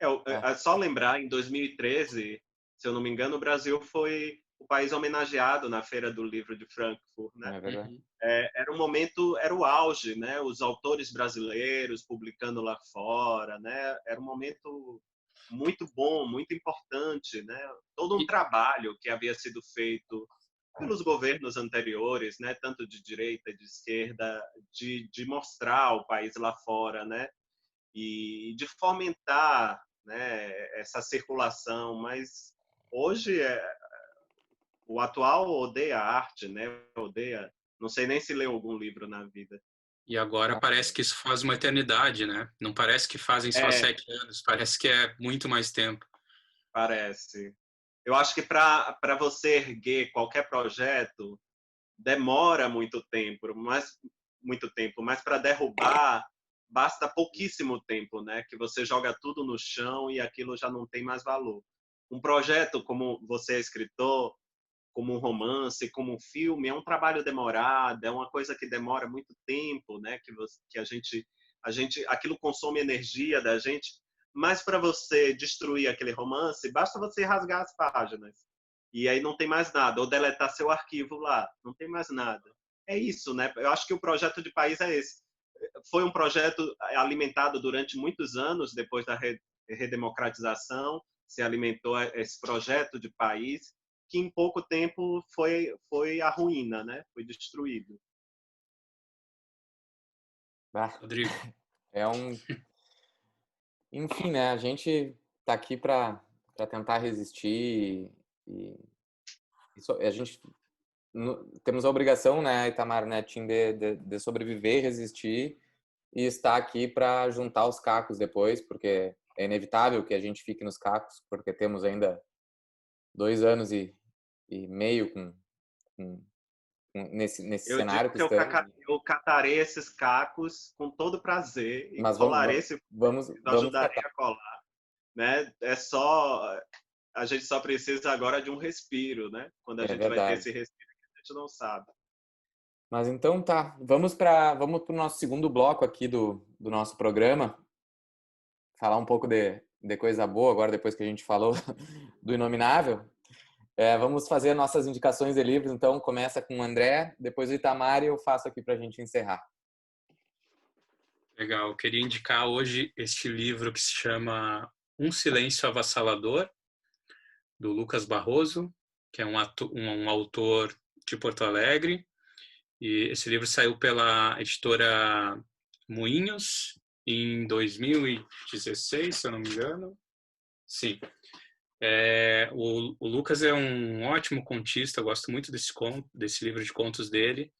É só lembrar, em 2013, se eu não me engano, o Brasil foi o país homenageado na Feira do Livro de Frankfurt, né? É verdade. Uhum. Era um momento, era o auge, né? Os autores brasileiros publicando lá fora, né? Era um momento muito bom, muito importante, né? Todo um E, trabalho que havia sido feito pelos governos anteriores, né? Tanto de direita e de esquerda, de mostrar o país lá fora, né? E de fomentar, né? Essa circulação, mas hoje o atual odeia a arte, né? Odeia. Não sei nem se leu algum livro na vida. e agora parece que isso faz uma eternidade, né? Não parece que fazem só É, 7 anos, parece que é muito mais tempo. parece. Eu acho que para você erguer qualquer projeto demora muito tempo, mas para derrubar basta pouquíssimo tempo, né? Que você joga tudo no chão e aquilo já não tem mais valor. Um projeto como você é escritor, como um romance, como um filme, é um trabalho demorado, é uma coisa que demora muito tempo, né? Que aquilo consome energia da gente. Mas para você destruir aquele romance, basta você rasgar as páginas. E aí não tem mais nada, ou deletar seu arquivo lá, não tem mais nada. É isso, né? Eu acho que o projeto de país é esse. Foi um projeto alimentado durante muitos anos depois da redemocratização, se alimentou esse projeto de país que em pouco tempo foi a ruína, né? Foi destruído. Rodrigo, É um, enfim, né? A gente tá aqui para tentar resistir a gente temos a obrigação, né, Itamar, né, Tim, de sobreviver, resistir e estar aqui para juntar os cacos depois, porque é inevitável que a gente fique nos cacos, porque temos ainda 2 anos e meio nesse Eu digo cenário que que eu estamos. eu catarei esses cacos com todo prazer e Mas colarei se preciso, vamos ajudarei catar. a colar, né? A gente só precisa agora de um respiro, né? Quando a É gente vai ter esse verdade. respiro, a gente não sabe. Mas então tá, vamos pro nosso segundo bloco aqui do nosso programa, falar um pouco de coisa boa agora, depois que a gente falou do Inominável. Vamos fazer nossas indicações de livros, então começa com o André, depois o Itamar e eu faço aqui para a gente encerrar. legal. Eu queria indicar hoje este livro que se chama Um Silêncio Avassalador, do Lucas Barroso, que é um autor de Porto Alegre. E esse livro saiu pela editora Moinhos em 2016, se eu não me engano. Sim. O Lucas é um ótimo contista, eu gosto muito desse livro de contos dele.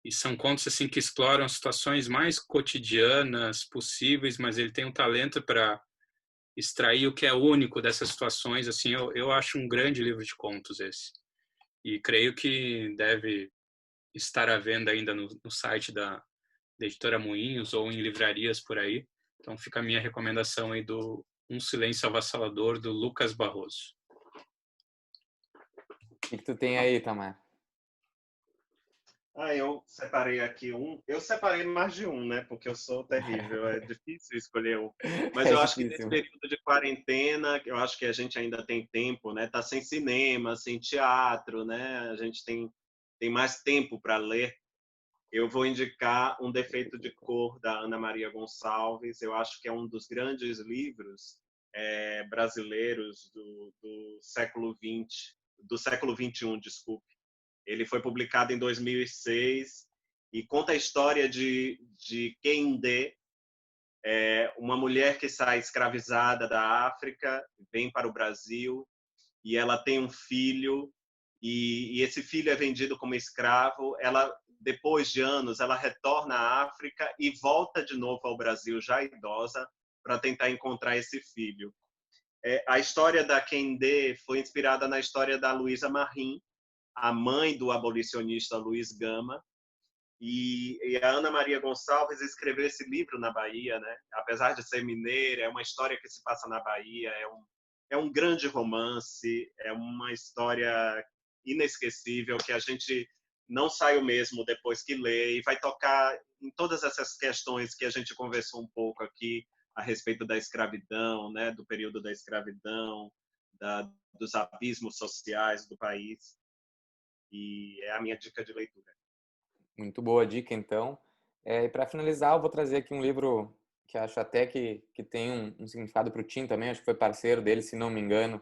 E são contos assim que exploram situações mais cotidianas possíveis, mas ele tem um talento para extrair o que é único dessas situações. Assim, eu acho um grande livro de contos esse. E creio que deve estar à venda ainda no site da Editora Moinhos ou em livrarias por aí. Então fica a minha recomendação aí do Um Silêncio Avassalador, do Lucas Barroso. O que tu tem aí, Tamar? Eu separei aqui um. Eu separei mais de um, né? Porque eu sou terrível, é difícil escolher um. Mas É eu acho que difícil. nesse período de quarentena, eu acho que a gente ainda tem tempo, né? Tá sem cinema, sem teatro, né? A gente tem mais tempo para ler. Eu vou indicar Um Defeito de Cor, da Ana Maria Gonçalves. Eu acho que é um dos grandes livros brasileiros do século XX, do século XXI, desculpe. Ele foi publicado em 2006 e conta a história de Kehinde, uma mulher que sai escravizada da África, vem para o Brasil e ela tem um filho e esse filho é vendido como escravo. Ela, depois de anos, ela retorna à África e volta de novo ao Brasil, já idosa, para tentar encontrar esse filho. A história da Kehinde foi inspirada na história da Luísa Marim, a mãe do abolicionista Luiz Gama, e a Ana Maria Gonçalves escreveu esse livro na Bahia, né? Apesar de ser mineira, é uma história que se passa na Bahia, é um grande romance, é uma história inesquecível que a gente não sai o mesmo depois que lê e vai tocar em todas essas questões que a gente conversou um pouco aqui a respeito da escravidão, né? Do período da escravidão, dos abismos sociais do país. E é a minha dica de leitura. Muito boa dica, então. E para finalizar, eu vou trazer aqui um livro que acho até que tem um significado para o Tim também, acho que foi parceiro dele, se não me engano.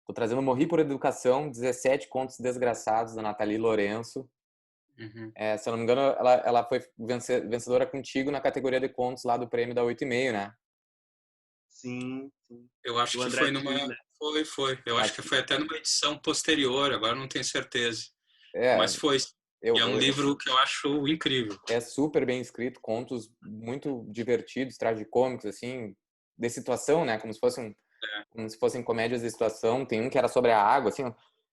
Estou trazendo Morri por Educação, 17 Contos Desgraçados, da Nathalie Lourenço. Uhum. Se eu não me engano, ela foi vencedora contigo na categoria de contos lá do prêmio da 8,5, né? Sim. Eu acho Do que André foi Tim, né? Foi. Eu acho que foi até numa edição posterior, agora não tenho certeza. É, Mas foi. E é um livro que eu acho incrível. É super bem escrito, contos muito divertidos, tragicômicos, assim, de situação, né? Como se fossem comédias de situação. Tem um que era sobre a água, assim.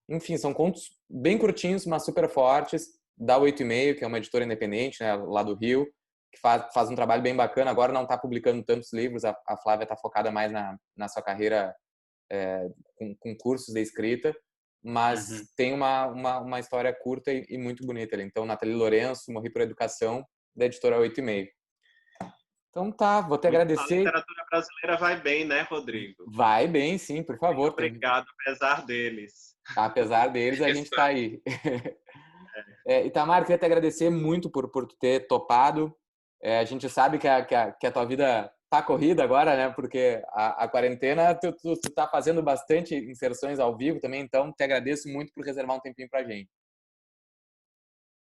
Enfim, são contos bem curtinhos, mas super fortes. Da 8,5, que é uma editora independente, né, lá do Rio, que faz um trabalho bem bacana. Agora não está publicando tantos livros, a Flávia está focada mais na sua carreira com cursos de escrita, mas tem uma história curta e muito bonita ali. Então, Nathalie Lourenço, Morri por Educação, da editora 8,5. Então tá, vou te agradecer. A literatura brasileira vai bem, né, Rodrigo? Vai bem, sim, por favor. Obrigado, apesar deles. Apesar deles, a gente tá aí. Itamar, queria te agradecer muito por tu ter topado. A gente sabe que a tua vida tá corrida agora, né? Porque a quarentena, tu tá fazendo bastante inserções ao vivo também, então te agradeço muito por reservar um tempinho pra gente.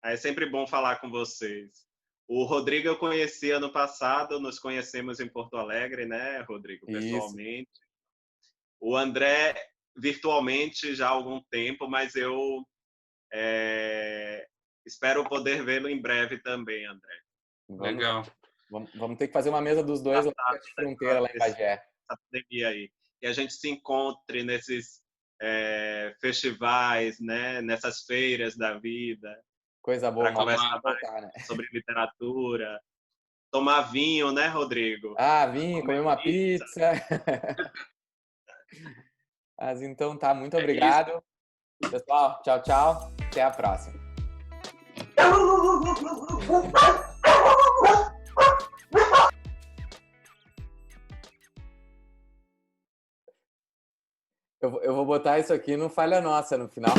É sempre bom falar com vocês. O Rodrigo eu conheci ano passado, nos conhecemos em Porto Alegre, né, Rodrigo, pessoalmente. Isso. O André, virtualmente, já há algum tempo, mas eu espero poder vê-lo em breve também, André. Legal. Vamos ter que fazer uma mesa dos dois lá na fronteira, lá em Bagé. Essa pandemia aí. Que a gente se encontre nesses festivais, né, nessas feiras da vida. Coisa boa, para conversar mais sobre literatura. Tomar vinho, né, Rodrigo? Vinho, comer uma pizza. Mas então tá, muito obrigado. Pessoal, tchau, tchau. Até a próxima. Eu vou botar isso aqui no Falha Nossa no final.